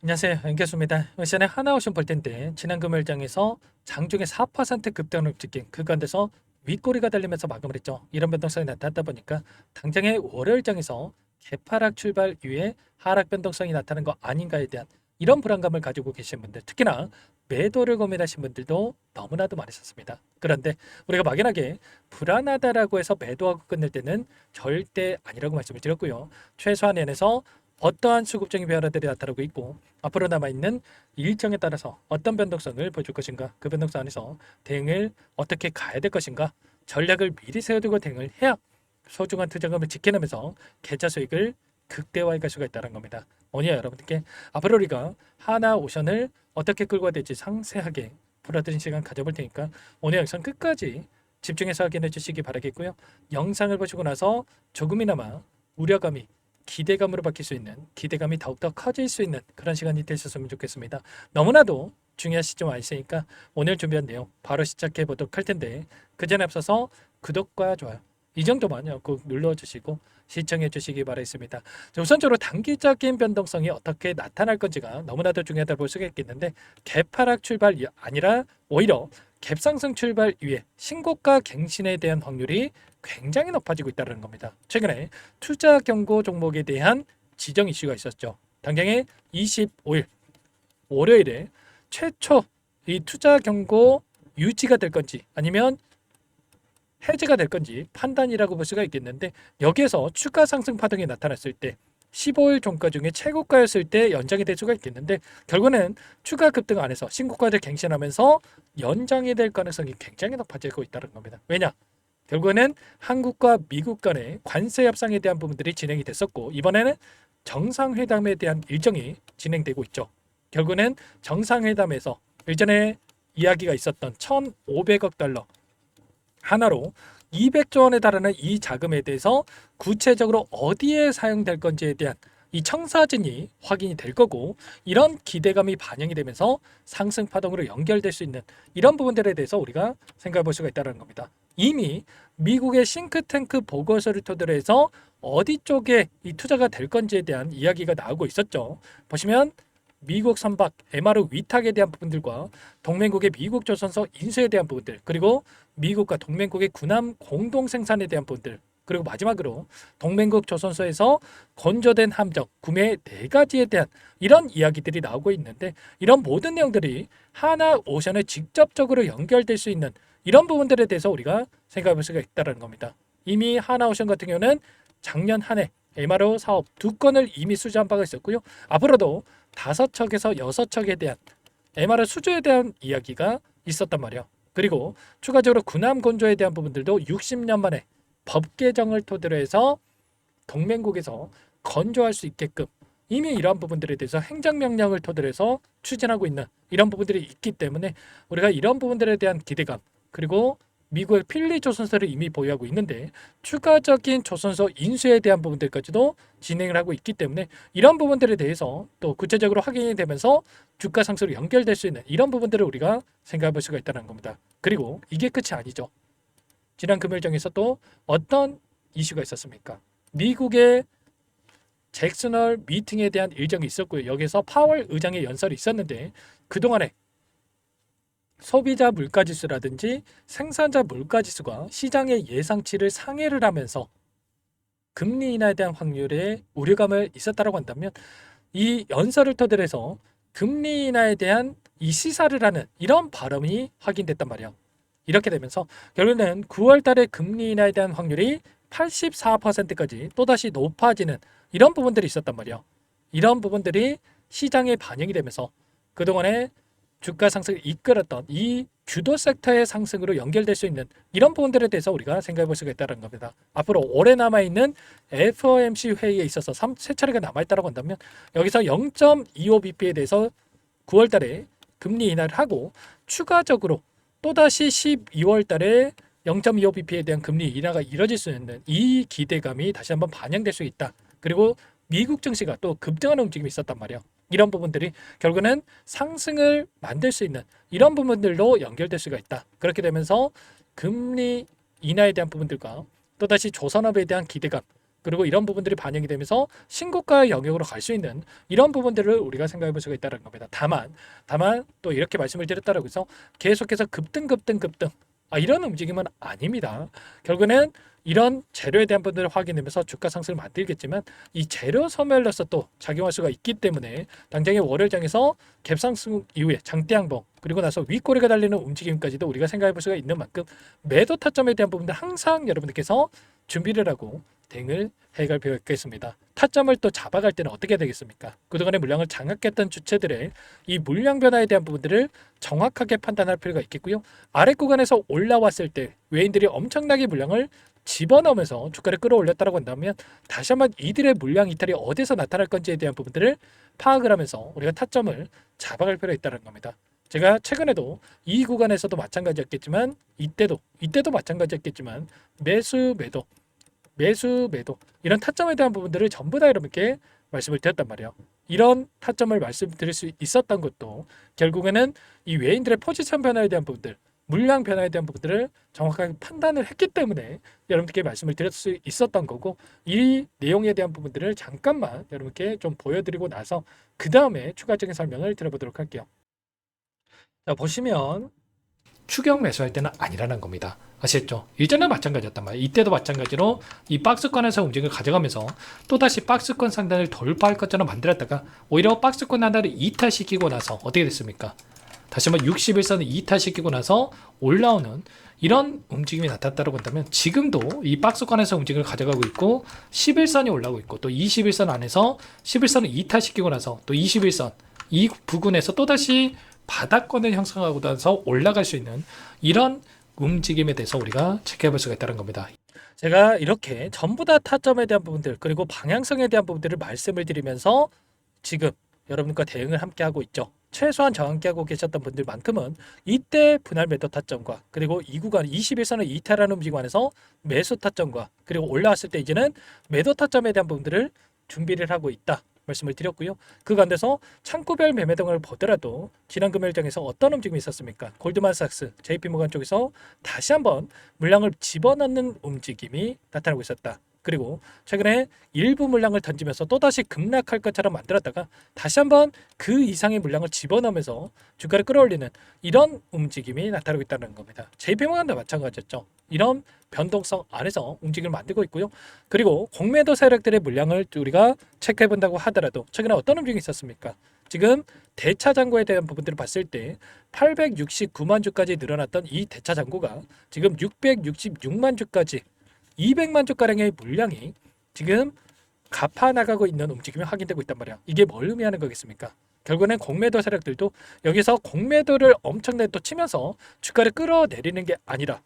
안녕하세요. 연결수입니다. 시간에 하나오션 볼 텐데 지난 금요일장에서 장중에 4% 급등을 찍힌 그 가운데서 윗꼬리가 달리면서 마감을 했죠. 이런 변동성이 나타났다 보니까 당장의 월요일장에서 개파락 출발 이후에 하락 변동성이 나타난 거 아닌가에 대한 이런 불안감을 가지고 계신 분들, 특히나 매도를 고민하신 분들도 너무나도 많으셨습니다. 그런데 우리가 막연하게 불안하다라고 해서 매도하고 끝낼 때는 절대 아니라고 말씀을 드렸고요. 최소한 엔에서 어떠한 수급적인 변화들이 나타나고 있고 앞으로 남아있는 일정에 따라서 어떤 변동성을 보여줄 것인가, 그 변동성 안에서 대응을 어떻게 가야 될 것인가, 전략을 미리 세워두고 대응을 해야 소중한 투자금을 지켜내면서 계좌 수익을 극대화해 갈 수가 있다는 겁니다. 오늘 여러분들께 앞으로 우리가 하나오션을 어떻게 끌고 가야 될지 상세하게 풀어드린 시간 가져볼 테니까 오늘 영상 끝까지 집중해서 확인해 주시기 바라겠고요. 영상을 보시고 나서 조금이나마 우려감이 기대감으로 바뀔 수 있는, 기대감이 더욱더 커질 수 있는 그런 시간이 되셨으면 좋겠습니다. 너무나도 중요한 시점 와 있으니까 오늘 준비한 내용 바로 시작해 보도록 할 텐데, 그 전에 앞서서 구독과 좋아요 이 정도만요 꼭 눌러주시고 시청해 주시기 바라겠습니다. 우선적으로 단기적인 변동성이 어떻게 나타날 건지가 너무나도 중요하다고 볼 수가 있겠는데, 개파락 출발이 아니라 오히려 갭상승 출발 이후에 신고가 갱신에 대한 확률이 굉장히 높아지고 있다는 겁니다. 최근에 투자 경고 종목에 대한 지정 이슈가 있었죠. 당장의 25일 월요일에 최초 이 투자 경고 유지가 될 건지 아니면 해제가 될 건지 판단이라고 볼 수가 있겠는데, 여기에서 추가 상승 파동이 나타났을 때 15일 종가 중에 최고가였을 때 연장이 될 수가 있겠는데, 결국은 추가 급등 안에서 신고가를 갱신하면서 연장이 될 가능성이 굉장히 높아지고 있다는 겁니다. 왜냐? 결국에는 한국과 미국 간의 관세 협상에 대한 부분들이 진행이 됐었고, 이번에는 정상회담에 대한 일정이 진행되고 있죠. 결국에는 정상회담에서 일전에 이야기가 있었던 1,500억 달러 하나로 200조 원에 달하는 이 자금에 대해서 구체적으로 어디에 사용될 건지에 대한 이 청사진이 확인이 될 거고, 이런 기대감이 반영이 되면서 상승 파동으로 연결될 수 있는 이런 부분들에 대해서 우리가 생각해 볼 수가 있다는 겁니다. 이미 미국의 싱크탱크 보고서를 토대로 해서 어디 쪽에 이 투자가 될 건지에 대한 이야기가 나오고 있었죠. 보시면 미국 선박 MR 위탁에 대한 부분들과 동맹국의 미국 조선소 인수에 대한 부분들, 그리고 미국과 동맹국의 군함 공동 생산에 대한 부분들, 그리고 마지막으로 동맹국 조선소에서 건조된 함정 구매 4가지에 대한 이런 이야기들이 나오고 있는데, 이런 모든 내용들이 하나오션에 직접적으로 연결될 수 있는 이런 부분들에 대해서 우리가 생각해 볼 수가 있다는 겁니다. 이미 하나오션 같은 경우는 작년 한 해 MRO 사업 2건을 이미 수주한 바가 있었고요. 앞으로도 5척에서 6척에 대한 MR 수주에 대한 이야기가 있었단 말이에요. 그리고 추가적으로 군함 건조에 대한 부분들도 60년 만에 법 개정을 토대로 해서 동맹국에서 건조할 수 있게끔 이미 이러한 부분들에 대해서 행정명령을 토대로 해서 추진하고 있는 이런 부분들이 있기 때문에 우리가 이런 부분들에 대한 기대감, 그리고 미국의 필리 조선소를 이미 보유하고 있는데 추가적인 조선소 인수에 대한 부분들까지도 진행을 하고 있기 때문에 이런 부분들에 대해서 또 구체적으로 확인이 되면서 주가 상승으로 연결될 수 있는 이런 부분들을 우리가 생각해 볼 수가 있다는 겁니다. 그리고 이게 끝이 아니죠. 지난 금요일장에서 또 어떤 이슈가 있었습니까? 미국의 잭슨홀 미팅에 대한 일정이 있었고요. 여기서 파월 의장의 연설이 있었는데, 그동안에 소비자 물가지수라든지 생산자 물가지수가 시장의 예상치를 상회를 하면서 금리 인하에 대한 확률에 우려감을 있었다고 한다면, 이 연설을 토대로 해서 금리 인하에 대한 이 시사를 하는 이런 발언이 확인됐단 말이에요. 이렇게 되면서 결국에는 9월 달에 금리 인하에 대한 확률이 84%까지 또다시 높아지는 이런 부분들이 있었단 말이에요. 이런 부분들이 시장에 반영이 되면서 그동안에 주가 상승을 이끌었던 이 주도 섹터의 상승으로 연결될 수 있는 이런 부분들에 대해서 우리가 생각해 볼 수가 있다는 겁니다. 앞으로 올해 남아있는 FOMC 회의에 있어서 3차례가 남아있다고 한다면, 여기서 0.25bp에 대해서 9월 달에 금리 인하를 하고 추가적으로 또다시 12월 달에 0.25bp에 대한 금리 인하가 이뤄질 수 있는 이 기대감이 다시 한번 반영될 수 있다. 그리고 미국 증시가 또 급등하는 움직임이 있었단 말이에요. 이런 부분들이 결국은 상승을 만들 수 있는 이런 부분들로 연결될 수가 있다. 그렇게 되면서 금리 인하에 대한 부분들과 또다시 조선업에 대한 기대감, 그리고 이런 부분들이 반영이 되면서 신고가 영역으로 갈 수 있는 이런 부분들을 우리가 생각해 볼 수가 있다는 겁니다. 다만 또 이렇게 말씀을 드렸다고 해서 계속해서 급등 이런 움직임은 아닙니다. 결국에는 이런 재료에 대한 부분들을 확인하면서 주가 상승을 만들겠지만 이 재료 소멸로서 또 작용할 수가 있기 때문에 당장의 월요일장에서 갭상승 이후에 장대 양봉 그리고 나서 윗꼬리가 달리는 움직임까지도 우리가 생각해 볼 수가 있는 만큼 매도 타점에 대한 부분들 항상 여러분들께서 준비를 하고 대응을 해갈 필요가 있겠습니다. 타점을 또 잡아갈 때는 어떻게 되겠습니까? 그동안의 물량을 장악했던 주체들의 이 물량 변화에 대한 부분들을 정확하게 판단할 필요가 있겠고요. 아래 구간에서 올라왔을 때 외인들이 엄청나게 물량을 집어넣으면서 주가를 끌어올렸다고 한다면 다시 한번 이들의 물량 이탈이 어디서 나타날 건지에 대한 부분들을 파악을 하면서 우리가 타점을 잡아갈 필요가 있다는 겁니다. 제가 최근에도 이 구간에서도 마찬가지였겠지만 이때도 마찬가지였겠지만 매수 매도 이런 타점에 대한 부분들을 전부 다 여러분께 말씀을 드렸단 말이에요. 이런 타점을 말씀드릴 수 있었던 것도 결국에는 이 외인들의 포지션 변화에 대한 부분들 물량 변화에 대한 부분들을 정확하게 판단을 했기 때문에 여러분께 말씀을 드릴 수 있었던 거고 이 내용에 대한 부분들을 잠깐만 여러분께 좀 보여드리고 나서 그 다음에 추가적인 설명을 드려보도록 할게요. 자, 보시면 추격 매수할 때는 아니라는 겁니다. 아시겠죠? 이전에 마찬가지였단 말이에요. 이때도 마찬가지로 이 박스권에서 움직임을 가져가면서 또다시 박스권 상단을 돌파할 것처럼 만들었다가 오히려 박스권 하나를 이탈시키고 나서 어떻게 됐습니까? 다시 한번 61선을 이탈시키고 나서 올라오는 이런 움직임이 나타났다고 한다면 지금도 이 박스권에서 움직임을 가져가고 있고 11선이 올라오고 있고 또 21선 안에서 11선을 이탈시키고 나서 또 21선 이 부근에서 또다시 바닥권을 형성하고 나서 올라갈 수 있는 이런 움직임에 대해서 우리가 체크해 볼 수가 있다는 겁니다. 제가 이렇게 전부 다 타점에 대한 부분들 그리고 방향성에 대한 부분들을 말씀을 드리면서 지금 여러분과 대응을 함께 하고 있죠. 최소한 저와 함께 하고 계셨던 분들만큼은 이때 분할 매도 타점과 그리고 이 구간 21선을 이탈하는 움직임 안에서 매수 타점과 그리고 올라왔을 때 이제는 매도 타점에 대한 부분들을 준비를 하고 있다. 말씀을 드렸고요. 그 가운데서 창구별 매매 등을 보더라도 지난 금요일장에서 어떤 움직임이 있었습니까? 골드만삭스, JP모건 쪽에서 다시 한번 물량을 집어넣는 움직임이 나타나고 있었다. 그리고 최근에 일부 물량을 던지면서 또다시 급락할 것처럼 만들었다가 다시 한번 그 이상의 물량을 집어넣으면서 주가를 끌어올리는 이런 움직임이 나타나고 있다는 겁니다. JP모건도 마찬가지였죠. 이런 변동성 안에서 움직임을 만들고 있고요. 그리고 공매도 세력들의 물량을 우리가 체크해 본다고 하더라도 최근에 어떤 움직임이 있었습니까? 지금 대차 잔고에 대한 부분들을 봤을 때 869만 주까지 늘어났던 이 대차 잔고가 지금 666만 주까지 200만 주가량의 물량이 지금 갚아 나가고 있는 움직임이 확인되고 있단 말이야. 이게 뭘 의미하는 거겠습니까? 결국에는 공매도 세력들도 여기서 공매도를 엄청나게 또 치면서 주가를 끌어내리는 게 아니라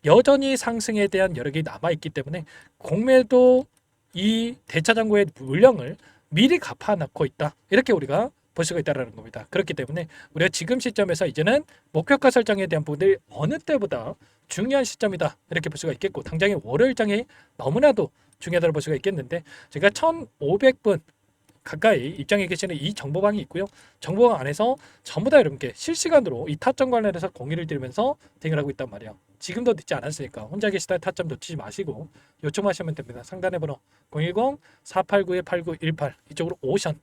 여전히 상승에 대한 여력이 남아있기 때문에 공매도 이 대차 잔고의 물량을 미리 갚아놓고 있다. 이렇게 우리가 볼 수가 있다는 겁니다. 그렇기 때문에 우리가 지금 시점에서 이제는 목표가 설정에 대한 부분들이 어느 때보다 중요한 시점이다. 이렇게 볼 수가 있겠고 당장의 월요일장이 너무나도 중요하다고 볼 수가 있겠는데 제가 1500분 가까이 입장에 계시는 이 정보방이 있고요. 정보방 안에서 전부 다 여러분께 실시간으로 이 타점 관련해서 공유를 드리면서 대응을 하고 있단 말이에요. 지금도 늦지 않았으니까 혼자 계시다 타점 놓치지 마시고 요청하시면 됩니다. 상단의 번호 010-489-8918 이쪽으로 오션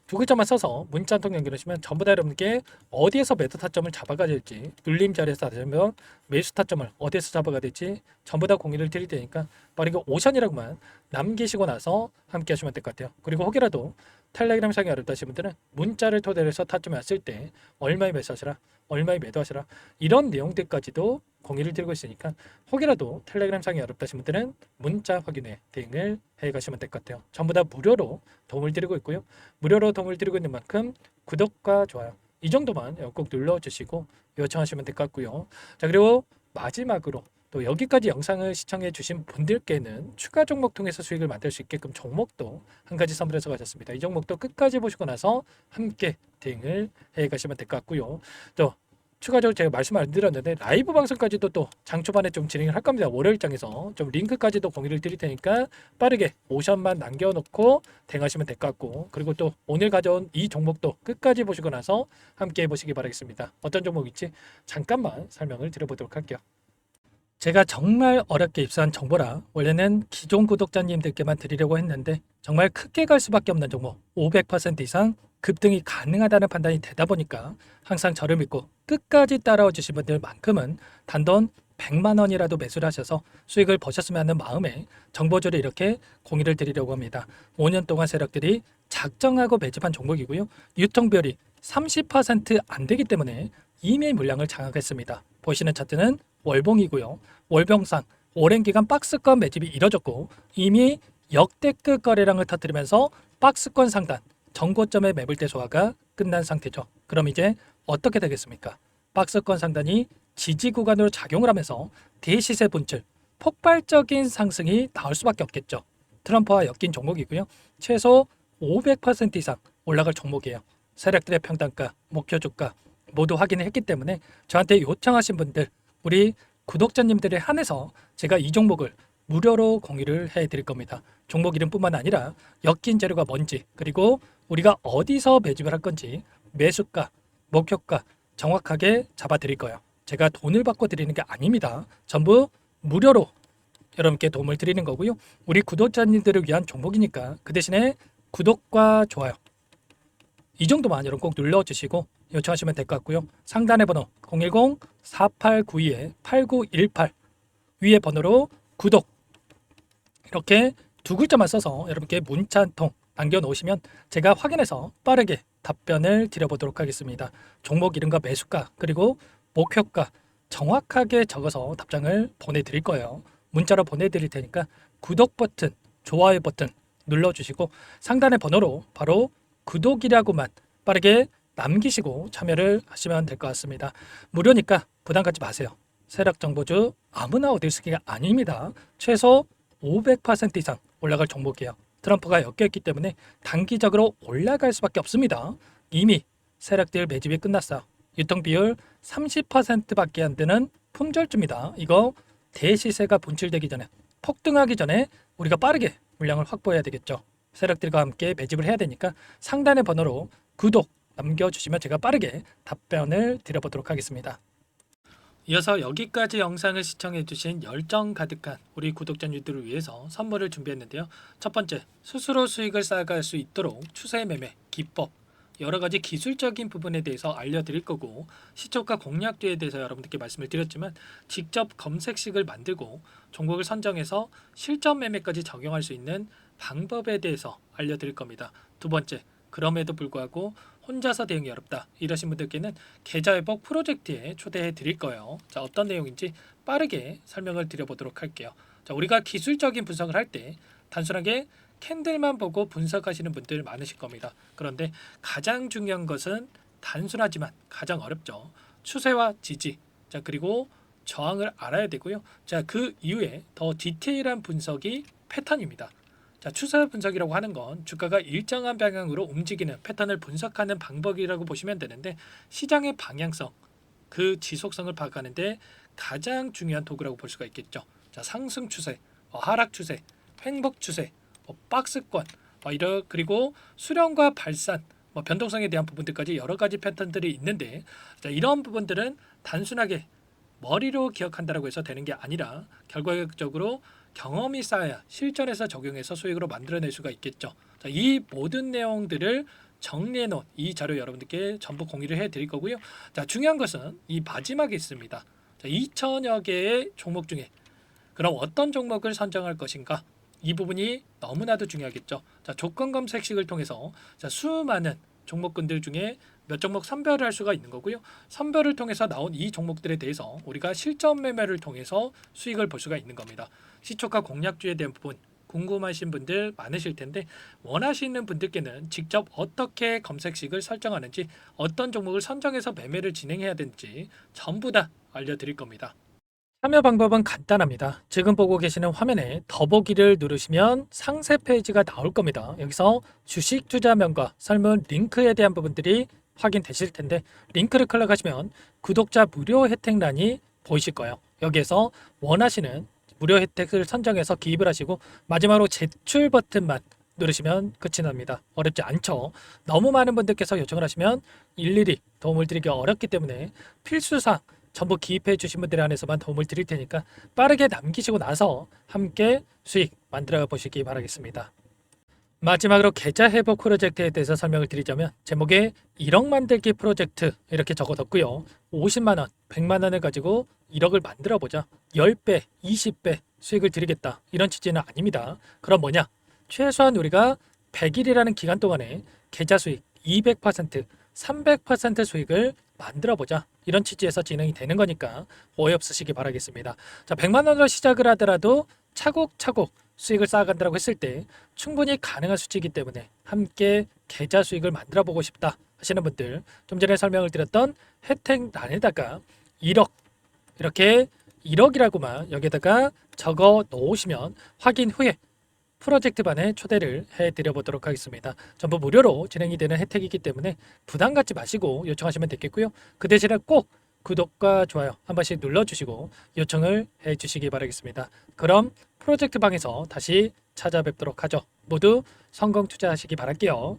두 글자만 써서 문자 한 통 연결하시면 전부 다 여러분께 어디에서 매도 타점을 잡아가야 될지 눌림 자리에서 하시면 매수 타점을 어디에서 잡아가야 될지 전부 다 공유를 드릴 테니까 빠르게 오션이라고만 남기시고 나서 함께 하시면 될 것 같아요. 그리고 혹이라도 텔레그램 상에 어렵다 하시는 분들은 문자를 토대로 해서 타점이 왔을 때 얼마에 매수하시라 얼마에 매도하시라 이런 내용들까지도 공유를 드리고 있으니까 혹이라도 텔레그램 상에 어렵다 하시는 분들은 문자 확인에 대응을 해 가시면 될 것 같아요. 전부 다 무료로 도움을 드리고 있고요. 무료로 도움을 드리고 있는 만큼 구독과 좋아요 이 정도만 꼭 눌러주시고 요청하시면 될 것 같고요. 자 그리고 마지막으로 또 여기까지 영상을 시청해 주신 분들께는 추가 종목 통해서 수익을 만들 수 있게끔 종목도 한 가지 선물해서 가졌습니다. 이 종목도 끝까지 보시고 나서 함께 대응을 해 가시면 될 것 같고요. 또 추가적으로 제가 말씀 안 드렸는데 라이브 방송까지도 또 장 초반에 좀 진행을 할 겁니다. 월요일장에서 좀 링크까지도 공유를 드릴 테니까 빠르게 오션만 남겨놓고 대응하시면 될 것 같고 그리고 또 오늘 가져온 이 종목도 끝까지 보시고 나서 함께 해보시기 바라겠습니다. 어떤 종목일지 잠깐만 설명을 드려보도록 할게요. 제가 정말 어렵게 입수한 정보라 원래는 기존 구독자님들께만 드리려고 했는데 정말 크게 갈 수밖에 없는 종목 500% 이상 급등이 가능하다는 판단이 되다 보니까 항상 저를 믿고 끝까지 따라와 주신 분들만큼은 단돈 100만 원이라도 매수를 하셔서 수익을 보셨으면 하는 마음에 정보주를 이렇게 공유를 드리려고 합니다. 5년 동안 세력들이 작정하고 매집한 종목이고요. 유통비율이 30%안 되기 때문에 이미 물량을 장악했습니다. 보시는 차트는 월봉이고요. 월봉상 오랜 기간 박스권 매집이 이뤄졌고 이미 역대급 거래량을 터뜨리면서 박스권 상단 정고점의 매물대 소화가 끝난 상태죠. 그럼 이제 어떻게 되겠습니까? 박스권 상단이 지지 구간으로 작용을 하면서 대시세 분출, 폭발적인 상승이 나올 수밖에 없겠죠. 트럼프와 엮인 종목이고요. 최소 500% 이상 올라갈 종목이에요. 세력들의 평단가, 목표 주가 모두 확인을 했기 때문에 저한테 요청하신 분들, 우리 구독자님들에 한해서 제가 이 종목을 무료로 공유를 해드릴 겁니다. 종목 이름뿐만 아니라 엮인 재료가 뭔지, 그리고 우리가 어디서 매집을 할 건지 매수가, 목표가 정확하게 잡아드릴 거예요. 제가 돈을 받고 드리는 게 아닙니다. 전부 무료로 여러분께 도움을 드리는 거고요. 우리 구독자님들을 위한 종목이니까 그 대신에 구독과 좋아요 이 정도만 여러분 꼭 눌러주시고 요청하시면 될 것 같고요. 상단의 번호 010-4892-8918 위에 번호로 구독 이렇게 두 글자만 써서 여러분께 문자 한 통 남겨놓으시면 제가 확인해서 빠르게 답변을 드려보도록 하겠습니다. 종목 이름과 매수가 그리고 목표가 정확하게 적어서 답장을 보내드릴 거예요. 문자로 보내드릴 테니까 구독 버튼, 좋아요 버튼 눌러주시고 상단의 번호로 바로 구독이라고만 빠르게 남기시고 참여를 하시면 될 것 같습니다. 무료니까 부담 갖지 마세요. 세력 정보주 아무나 얻을 수 있는 게 아닙니다. 최소 500% 이상 올라갈 종목이에요. 트럼프가 엮여있기 때문에 단기적으로 올라갈 수밖에 없습니다. 이미 세력들 매집이 끝났어요. 유통비율 30%밖에 안 되는 품절주입니다. 이거 대시세가 분출되기 전에 폭등하기 전에 우리가 빠르게 물량을 확보해야 되겠죠. 세력들과 함께 매집을 해야 되니까 상단의 번호로 구독 남겨주시면 제가 빠르게 답변을 드려보도록 하겠습니다. 이어서 여기까지 영상을 시청해주신 열정 가득한 우리 구독자님들을 위해서 선물을 준비했는데요. 첫 번째, 스스로 수익을 쌓아갈 수 있도록 추세 매매 기법 여러 가지 기술적인 부분에 대해서 알려드릴 거고 시초가 공략주에 대해서 여러분들께 말씀을 드렸지만 직접 검색식을 만들고 종목을 선정해서 실전 매매까지 적용할 수 있는 방법에 대해서 알려드릴 겁니다. 두 번째, 그럼에도 불구하고 혼자서 대응이 어렵다 이러신 분들께는 계좌회복 프로젝트에 초대해 드릴 거예요. 자, 어떤 내용인지 빠르게 설명을 드려보도록 할게요. 자, 우리가 기술적인 분석을 할 때 단순하게 캔들만 보고 분석하시는 분들 많으실 겁니다. 그런데 가장 중요한 것은 단순하지만 가장 어렵죠. 추세와 지지, 자 그리고 저항을 알아야 되고요. 자, 그 이후에 더 디테일한 분석이 패턴입니다. 자, 추세 분석이라고 하는 건 주가가 일정한 방향으로 움직이는 패턴을 분석하는 방법이라고 보시면 되는데 시장의 방향성, 그 지속성을 파악하는데 가장 중요한 도구라고 볼 수가 있겠죠. 자, 상승 추세, 하락 추세, 횡복 추세, 박스권, 그리고 수렴과 발산, 변동성에 대한 부분들까지 여러 가지 패턴들이 있는데 자, 이런 부분들은 단순하게 머리로 기억한다고 해서 되는 게 아니라 결과적으로 경험이 쌓아야 실전에서 적용해서 수익으로 만들어낼 수가 있겠죠. 자, 이 모든 내용들을 정리해 놓은 이 자료 여러분들께 전부 공유를 해 드릴 거고요. 자, 중요한 것은 이 마지막에 있습니다. 자, 2천여 개의 종목 중에 그럼 어떤 종목을 선정할 것인가? 이 부분이 너무나도 중요하겠죠. 자, 조건 검색식을 통해서 자, 수많은 종목군들 중에 몇 종목 선별을 할 수가 있는 거고요. 선별을 통해서 나온 이 종목들에 대해서 우리가 실전 매매를 통해서 수익을 볼 수가 있는 겁니다. 시초가 공략주에 대한 부분 궁금하신 분들 많으실 텐데 원하시는 분들께는 직접 어떻게 검색식을 설정하는지 어떤 종목을 선정해서 매매를 진행해야 되는지 전부 다 알려드릴 겁니다. 참여 방법은 간단합니다. 지금 보고 계시는 화면에 더보기를 누르시면 상세 페이지가 나올 겁니다. 여기서 주식 투자명과 설문 링크에 대한 부분들이 확인되실 텐데 링크를 클릭하시면 구독자 무료 혜택란이 보이실 거예요. 여기에서 원하시는 무료 혜택을 선정해서 기입을 하시고 마지막으로 제출 버튼만 누르시면 끝이 납니다. 어렵지 않죠? 너무 많은 분들께서 요청을 하시면 일일이 도움을 드리기 어렵기 때문에 필수상 전부 기입해 주신 분들 안에서만 도움을 드릴 테니까 빠르게 남기시고 나서 함께 수익 만들어 보시기 바라겠습니다. 마지막으로 계좌 회복 프로젝트에 대해서 설명을 드리자면 제목에 1억 만들기 프로젝트 이렇게 적어뒀고요. 50만 원, 100만 원을 가지고 1억을 만들어 보자. 10배, 20배 수익을 드리겠다. 이런 취지는 아닙니다. 그럼 뭐냐? 최소한 우리가 100일이라는 기간 동안에 계좌 수익 200%, 300% 수익을 만들어 보자. 이런 취지에서 진행이 되는 거니까 오해 없으시기 바라겠습니다. 자, 100만 원으로 시작을 하더라도 차곡차곡 수익을 쌓아간다고 했을 때 충분히 가능한 수치이기 때문에 함께 계좌 수익을 만들어 보고 싶다 하시는 분들, 좀 전에 설명을 드렸던 혜택란에다가 1억 이렇게 1억이라고만 여기다가 적어 놓으시면 확인 후에 프로젝트 반에 초대를 해드려 보도록 하겠습니다. 전부 무료로 진행이 되는 혜택이기 때문에 부담 갖지 마시고 요청하시면 되겠고요. 그 대신에 꼭 구독과 좋아요 한 번씩 눌러주시고 요청을 해주시기 바라겠습니다. 그럼 프로젝트 방에서 다시 찾아뵙도록 하죠. 모두 성공 투자하시기 바랄게요.